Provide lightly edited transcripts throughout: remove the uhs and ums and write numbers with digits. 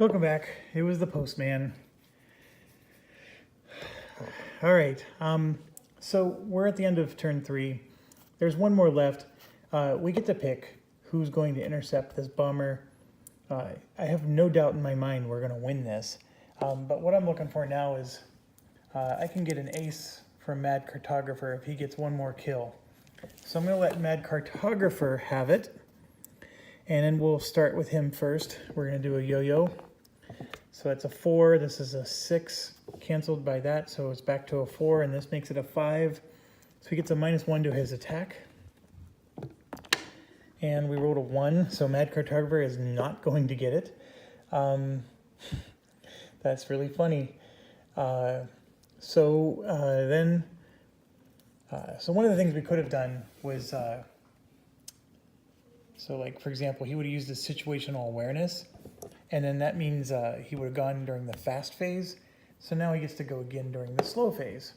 Welcome back. It was the postman. All right. So we're at the end of turn 3. There's one more left. We get to pick who's going to intercept this bomber. I have no doubt in my mind we're going to win this. But what I'm looking for now is I can get an ace from Mad Cartographer if he gets one more kill. So I'm going to let Mad Cartographer have it. And then we'll start with him first. We're going to do a yo-yo. So that's a 4, this is a 6, canceled by that, so it's back to a 4, and this makes it a 5. So he gets a -1 to his attack. And we rolled a 1, so Mad Cartographer is not going to get it. That's really funny. So one of the things we could have done was, so like for example, he would have used his situational awareness. And then that means he would have gone during the fast phase. So now he gets to go again during the slow phase.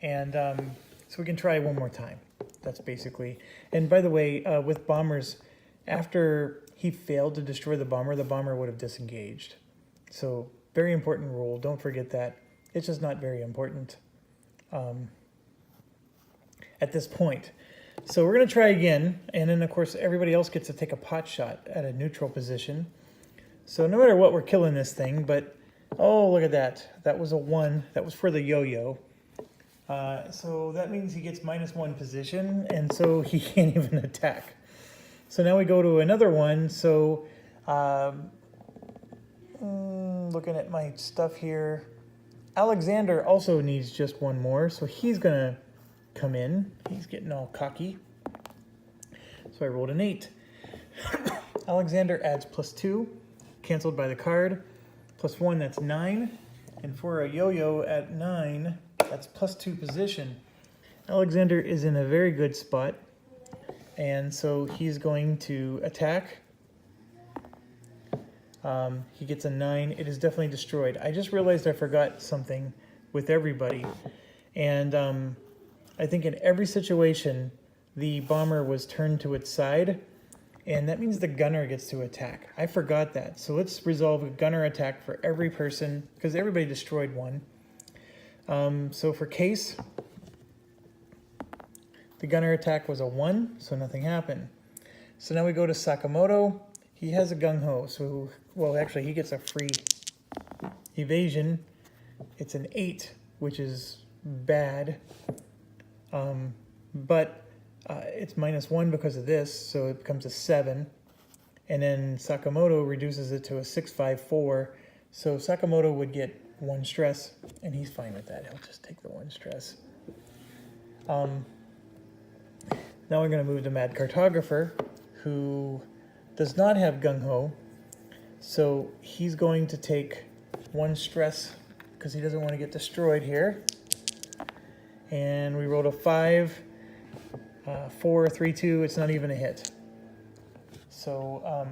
And so we can try one more time. That's basically. And by the way, with bombers, after he failed to destroy the bomber would have disengaged. So very important rule. Don't forget that. It's just not very important at this point. So we're going to try again. And then, of course, everybody else gets to take a pot shot at a neutral position. So no matter what, we're killing this thing, but, oh, look at that. That was a 1. That was for the yo-yo. So that means he gets -1 position, and so he can't even attack. So now we go to another one. So looking at my stuff here, Alexander also needs just one more, so he's going to come in. He's getting all cocky. So I rolled an 8. Alexander adds +2. Canceled by the card. +1, that's 9. And for a yo-yo at 9, that's +2 position. Alexander is in a very good spot. And so he's going to attack. He gets a 9. It is definitely destroyed. I just realized I forgot something with everybody. And I think in every situation, the bomber was turned to its side. And that means the gunner gets to attack. I forgot that. So let's resolve a gunner attack for every person, because everybody destroyed one. So for Case, the gunner attack was a 1, so nothing happened. So now we go to Sakamoto. He has a gung-ho, so, well, actually, he gets a free evasion. It's an 8, which is bad. But it's -1 because of this, so it becomes a 7. And then Sakamoto reduces it to a 6-5-4. So Sakamoto would get 1 stress, and he's fine with that. He'll just take the 1 stress. Now we're going to move to Mad Cartographer, who does not have gung-ho. So he's going to take 1 stress because he doesn't want to get destroyed here. And we rolled a 5. 4, 3, 2, it's not even a hit. So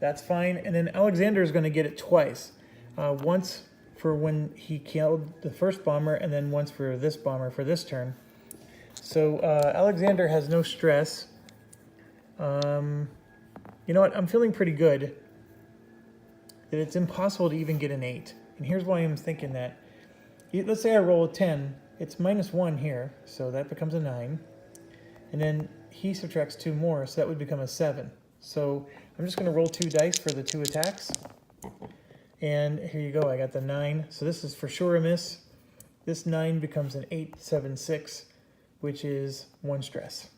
that's fine. And then Alexander is going to get it twice. Once for when he killed the first bomber, and then once for this bomber for this turn. So Alexander has no stress. You know what? I'm feeling pretty good that it's impossible to even get an 8. And here's why I'm thinking that. Let's say I roll a 10. It's -1 here, so that becomes a 9. And then he subtracts 2 more, so that would become a 7. So I'm just going to roll 2 dice for the 2 attacks. And here you go, I got the 9. So this is for sure a miss. This 9 becomes an 8, 7, 6, which is 1 stress.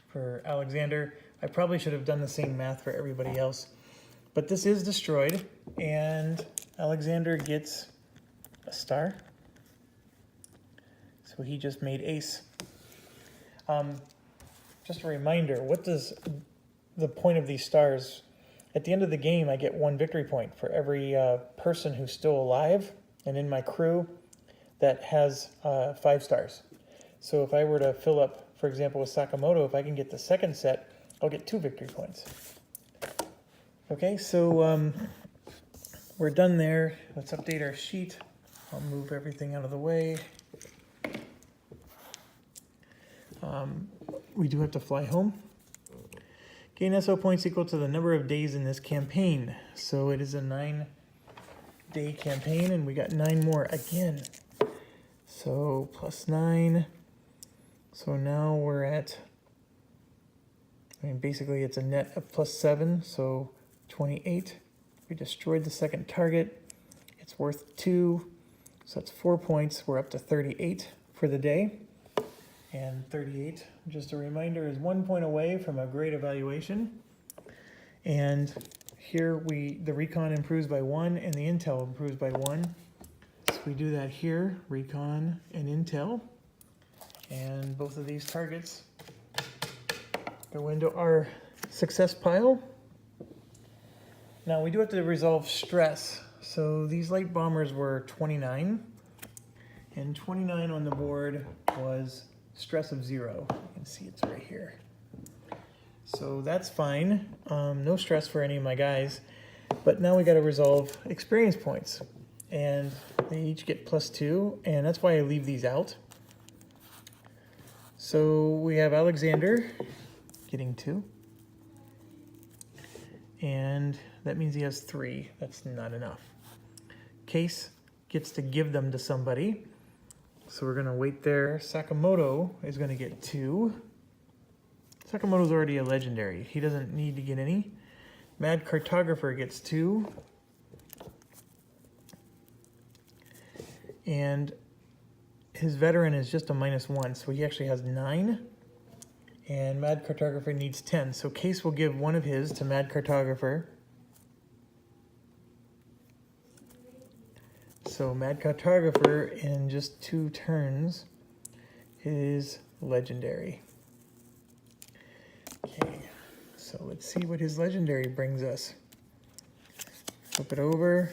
For Alexander, I probably should have done the same math for everybody else. But this is destroyed, and Alexander gets a star. So he just made ace. Just a reminder, what does the point of these stars? At the end of the game, I get 1 victory point for every person who's still alive and in my crew that has 5 stars. So if I were to fill up, for example, with Sakamoto, if I can get the second set, I'll get 2 victory points. Okay, so we're done there. Let's update our sheet. I'll move everything out of the way. We do have to fly home. Gain SO points equal to the number of days in this campaign. So it is a 9-day campaign, and we got 9 more again. So plus 9. So now we're at, I mean, basically it's a net of plus 7, so 28. We destroyed the second target. It's worth 2, so that's 4 points. We're up to 38 for the day. And 38, just a reminder, is 1 point away from a great evaluation. And here the recon improves by 1 and the intel improves by 1. So we do that here, recon and intel. And both of these targets go into our success pile. Now we do have to resolve stress. So these light bombers were 29. And 29 on the board was stress of 0. You can see it's right here. So that's fine. No stress for any of my guys. But now we got to resolve experience points. And they each get plus 2. And that's why I leave these out. So we have Alexander getting 2. And that means he has 3. That's not enough. Case gets to give them to somebody. So we're going to wait there. Sakamoto is going to get 2. Sakamoto's already a legendary. He doesn't need to get any. Mad Cartographer gets 2. And his veteran is just a -1, so he actually has 9. And Mad Cartographer needs 10. So Case will give one of his to Mad Cartographer. So Mad Cartographer in just 2 turns is legendary. Okay, so let's see what his legendary brings us. Flip it over.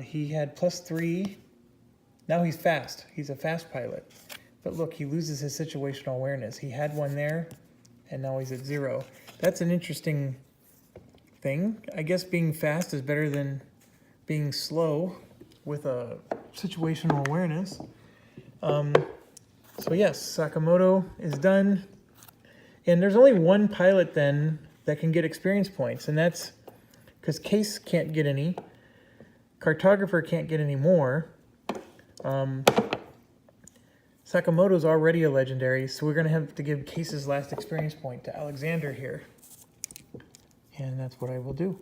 He had plus 3. Now he's fast. He's a fast pilot. But look, he loses his situational awareness. He had 1 there, and now he's at 0. That's an interesting thing. I guess being fast is better than being slow with a situational awareness. So yes, Sakamoto is done. And there's only 1 pilot then that can get experience points, and that's because Case can't get any. Cartographer can't get any more. Sakamoto's already a legendary, so we're going to have to give Case's last experience point to Alexander here. And that's what I will do.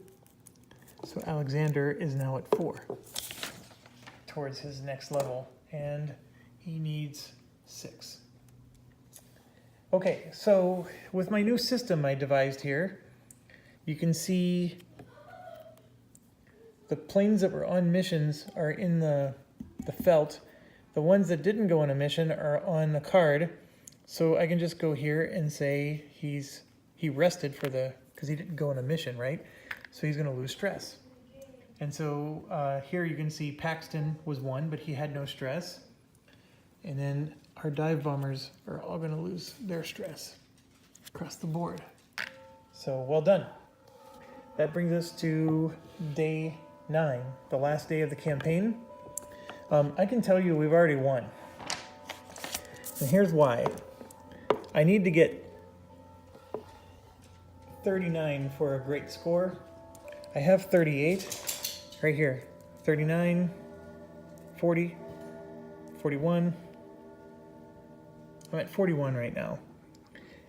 So Alexander is now at 4 towards his next level, and he needs 6. Okay, so with my new system I devised here, you can see the planes that were on missions are in the felt. The ones that didn't go on a mission are on the card. So I can just go here and say he rested for because he didn't go on a mission, right? So he's going to lose stress. And so here you can see Paxton was 1, but he had no stress. And then our dive bombers are all going to lose their stress across the board. So well done. That brings us to day 9, the last day of the campaign. I can tell you we've already won. And here's why. I need to get 39 for a great score. I have 38 right here. 39, 40, 41. I'm at 41 right now.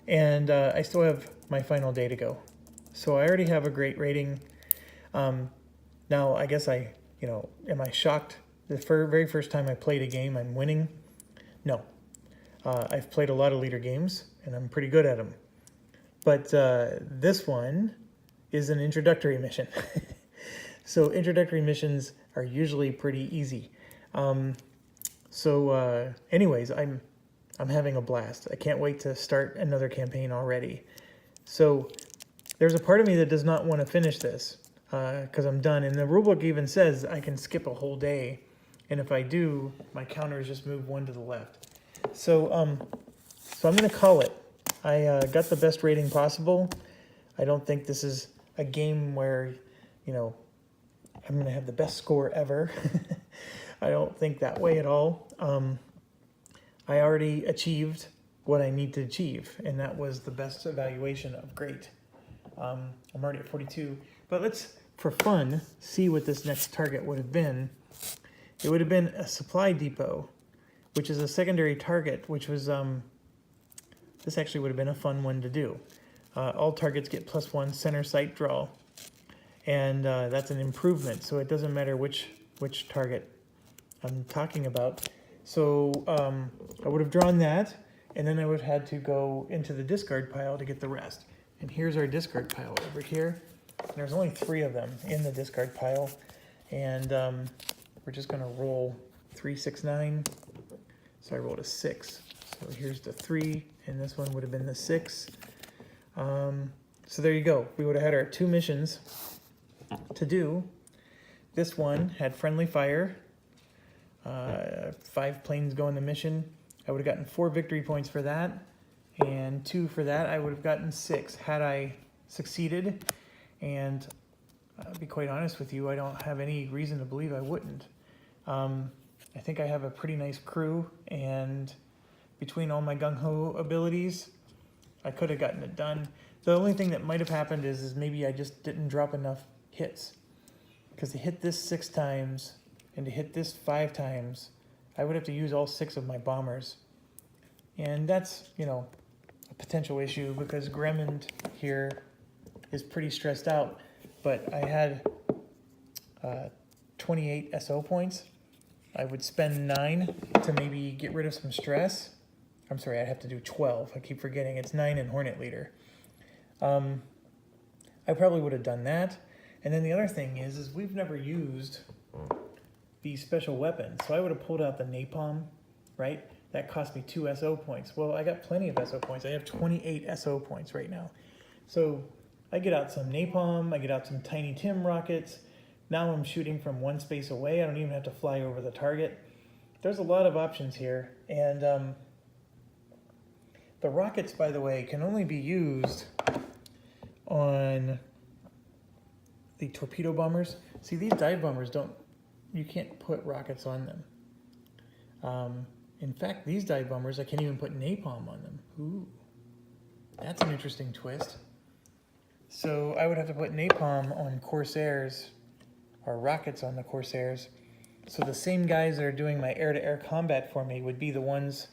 And I still have my final day to go. So I already have a great rating. Now, I guess am I shocked? The very first time I played a game, I'm winning? No. I've played a lot of leader games, and I'm pretty good at them. But this one is an introductory mission. So introductory missions are usually pretty easy. Anyways, I'm having a blast. I can't wait to start another campaign already. So there's a part of me that does not want to finish this because I'm done. And the rulebook even says I can skip a whole day. And if I do, my counters just move 1 to the left. So I'm going to call it. I got the best rating possible. I don't think this is a game where, I'm going to have the best score ever. I don't think that way at all. I already achieved what I need to achieve, and that was the best evaluation of great. I'm already at 42, but let's, for fun, see what this next target would have been. It would have been a supply depot, which is a secondary target, which was, this actually would have been a fun one to do. All targets get +1 center sight draw, and that's an improvement, so it doesn't matter which target I'm talking about. So I would have drawn that, and then I would have had to go into the discard pile to get the rest. And here's our discard pile over here. There's only 3 of them in the discard pile, and we're just gonna roll 3, 6, 9. So I rolled a 6. So here's the 3, and this one would have been the 6. So there you go. We would have had our 2 missions to do. This one had friendly fire, 5 planes go in the mission. I would have gotten 4 victory points for that, and 2 for that. I would have gotten 6 had I succeeded, and I'll be quite honest with you, I don't have any reason to believe I wouldn't. I think I have a pretty nice crew, and between all my gung-ho abilities, I could have gotten it done. The only thing that might have happened is maybe I just didn't drop enough hits, because to hit this 6 times and to hit this 5 times, I would have to use all 6 of my bombers. And that's, you know, a potential issue, because Gremond here is pretty stressed out. But I had 28 SO points. I would spend 9 to maybe get rid of some stress. I'm sorry, I'd have to do 12. I keep forgetting it's 9 in Hornet Leader. I probably would have done that. And then the other thing is we've never used these special weapons. So I would have pulled out the napalm, right? That cost me 2 SO points. Well, I got plenty of SO points. I have 28 SO points right now. So I get out some napalm, I get out some Tiny Tim rockets. Now I'm shooting from 1 space away. I don't even have to fly over the target. There's a lot of options here. And the rockets, by the way, can only be used on the torpedo bombers. See, these dive bombers you can't put rockets on them. In fact, these dive bombers, I can't even put napalm on them. Ooh, that's an interesting twist. So I would have to put napalm on Corsairs, or rockets on the Corsairs. So the same guys that are doing my air-to-air combat for me would be the ones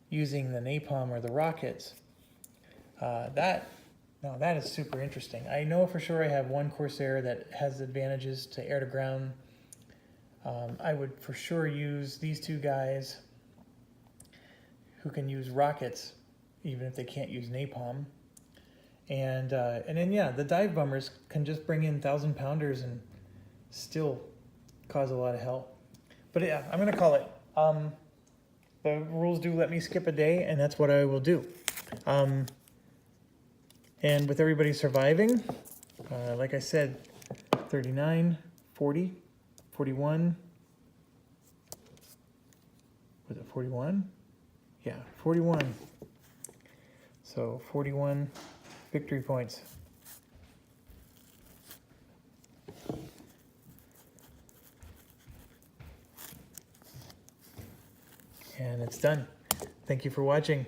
using the napalm or the rockets. Now that is super interesting. I know for sure I have one Corsair that has advantages to air-to-ground. I would for sure use these 2 guys who can use rockets, even if they can't use napalm. And then, yeah, the dive bombers can just bring in 1,000-pounders and still cause a lot of hell. But yeah, I'm going to call it. The rules do let me skip a day, and that's what I will do. And with everybody surviving, like I said, 39, 40, 41. Was it 41? Yeah, 41. So 41 victory points. And it's done. Thank you for watching.